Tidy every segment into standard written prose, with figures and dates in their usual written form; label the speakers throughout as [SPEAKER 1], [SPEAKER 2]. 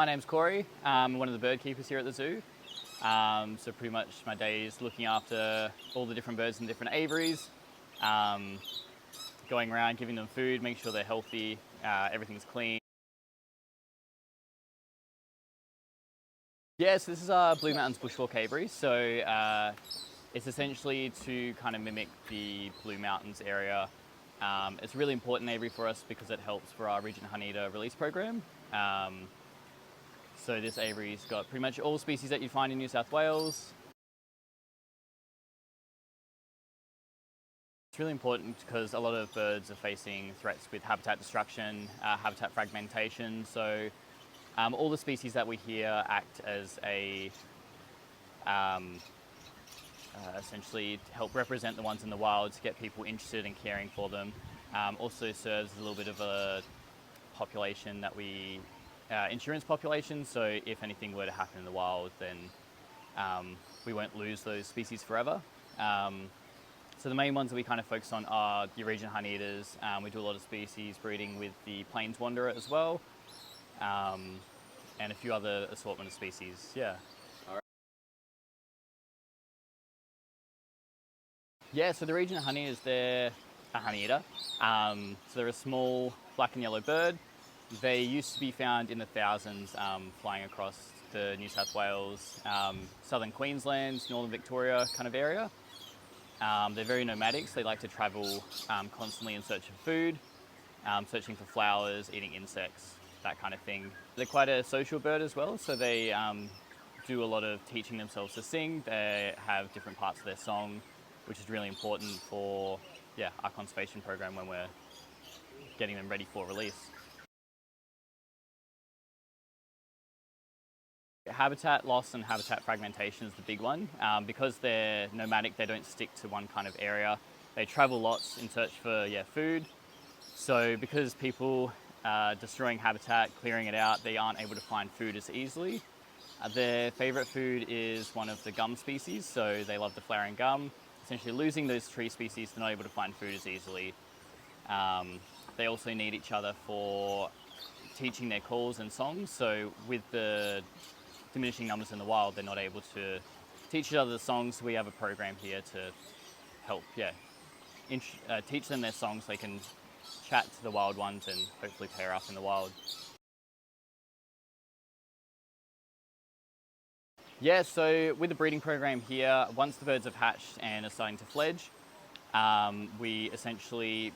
[SPEAKER 1] My name's Corey. I'm one of the bird keepers here at the zoo. So pretty much my day is looking after all the different birds in different aviaries, going around giving them food, making sure they're healthy, everything's clean. Yeah, so this is our Blue Mountains Bushwalk aviary. So it's essentially to kind of mimic the Blue Mountains area. It's a really important aviary for us because it helps for our Regent Honeyeater release program. So this aviary's got pretty much all species that you find in New South Wales. It's really important because a lot of birds are facing threats with habitat destruction, habitat fragmentation. So all the species that we here act as a essentially to help represent the ones in the wild, to get people interested in caring for them. Also serves as a little bit of a population that we insurance population, so if anything were to happen in the wild, then we won't lose those species forever. So the main ones that we kind of focus on are the Regent Honeyeaters. We do a lot of species breeding with the Plains Wanderer as well, and a few other assortment of species, yeah. Yeah, so the Regent Honeyeaters, they're a honeyeater. So they're a small black and yellow bird. They used to be found in the thousands, flying across the New South Wales, southern Queensland, northern Victoria kind of area. They're very nomadic, so they like to travel constantly in search of food, searching for flowers, eating insects, that kind of thing. They're quite a social bird as well, so they do a lot of teaching themselves to sing. They have different parts of their song, which is really important for our conservation program when we're getting them ready for release. Habitat loss and habitat fragmentation is the big one. Because they're nomadic, they don't stick to one kind of area. They travel lots in search for food. So because people are destroying habitat, clearing it out, they aren't able to find food as easily. Their favourite food is one of the gum species, so they love the flowering gum. Essentially losing those tree species, they're not able to find food as easily. They also need each other for teaching their calls and songs, so with the diminishing numbers in the wild, they're not able to teach each other the songs. So we have a program here to help teach them their songs so they can chat to the wild ones and hopefully pair up in the wild. Yeah, so with the breeding program here, once the birds have hatched and are starting to fledge, we essentially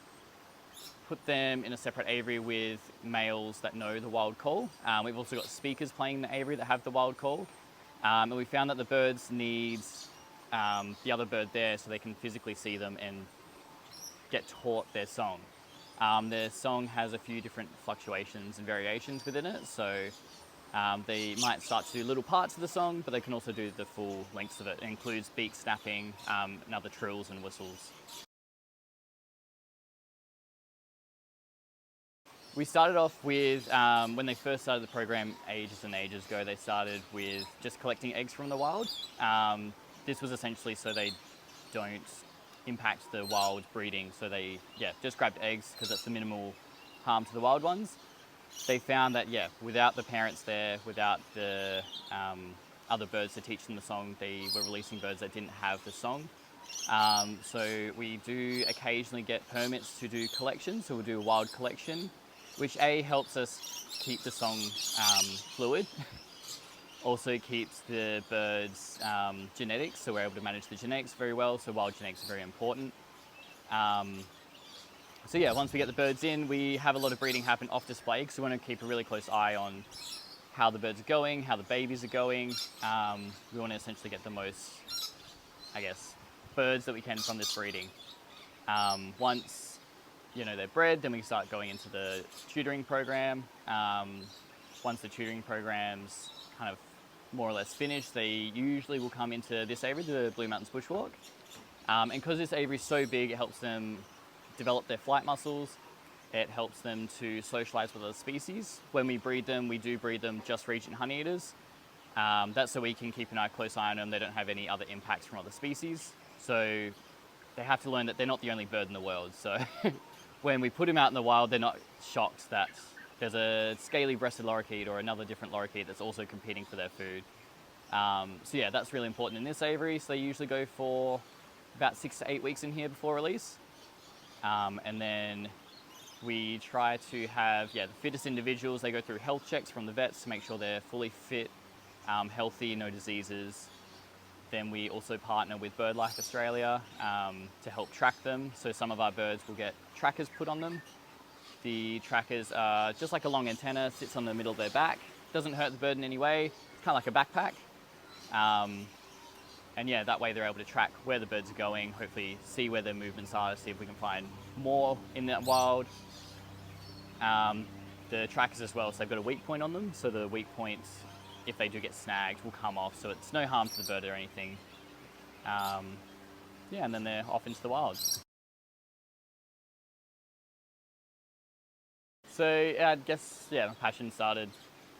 [SPEAKER 1] put them in a separate aviary with males that know the wild call. We've also got speakers playing in the aviary that have the wild call. And we found that the birds need the other bird there so they can physically see them and get taught their song. Their song has a few different fluctuations and variations within it, so they might start to do little parts of the song, but they can also do the full lengths of it. It includes beak snapping and other trills and whistles. We started off with, when they first started the program ages and ages ago, they started with just collecting eggs from the wild. This was essentially so they don't impact the wild breeding, so they just grabbed eggs because that's the minimal harm to the wild ones. They found that without the parents there, without the other birds to teach them the song, they were releasing birds that didn't have the song. So we do occasionally get permits to do collections, so we'll do a wild collection, which helps us keep the song fluid. Also keeps the birds' genetics, so we're able to manage the genetics very well, so wild genetics are very important. So once we get the birds in, we have a lot of breeding happen off display, because we want to keep a really close eye on how the birds are going, how the babies are going. We want to essentially get the most, birds that we can from this breeding. Once they're bred, then we start going into the tutoring program. Once the tutoring program's kind of more or less finished, they usually will come into this aviary, the Blue Mountains Bushwalk. And because this aviary is so big, it helps them develop their flight muscles. It helps them to socialise with other species. When we breed them, we do breed them just Regent Honeyeaters. That's so we can keep an close eye on them. They don't have any other impacts from other species. So they have to learn that they're not the only bird in the world. So when we put them out in the wild, they're not shocked that there's a scaly-breasted lorikeet or another different lorikeet that's also competing for their food. So yeah, that's really important in this aviary. So they usually go for about 6 to 8 weeks in here before release. And then we try to have, the fittest individuals. They go through health checks from the vets to make sure they're fully fit, healthy, no diseases. Then we also partner with BirdLife Australia to help track them. So some of our birds will get trackers put on them. The trackers are just like a long antenna, sits on the middle of their back. Doesn't hurt the bird in any way. It's kind of like a backpack. And yeah, that way they're able to track where the birds are going, hopefully see where their movements are, see if we can find more in that wild. The trackers as well, so they've got a weak point on them, so the weak points, if they do get snagged, will come off, so it's no harm to the bird or anything. And then they're off into the wild. So I guess, my passion started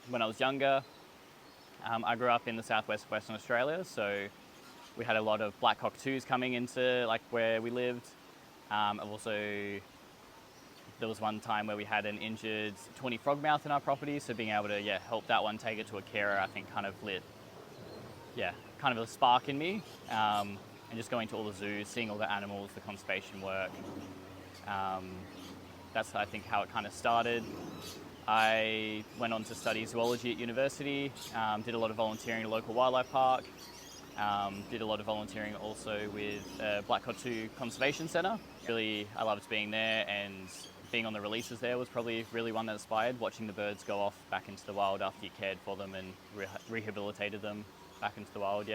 [SPEAKER 1] when I was younger. I grew up in the southwest of Western Australia, so we had a lot of black cockatoos coming into like where we lived. There was one time where we had an injured tawny frogmouth in our property, so being able to help that one, take it to a carer, I think kind of lit kind of a spark in me. And just going to all the zoos, seeing all the animals, the conservation work. That's I think how it kind of started. I went on to study zoology at university, did a lot of volunteering at a local wildlife park, did a lot of volunteering also with Black Cockatoo Conservation Centre. Really, I loved being there, and being on the releases there was probably really one that inspired, watching the birds go off back into the wild after you cared for them and rehabilitated them back into the wild,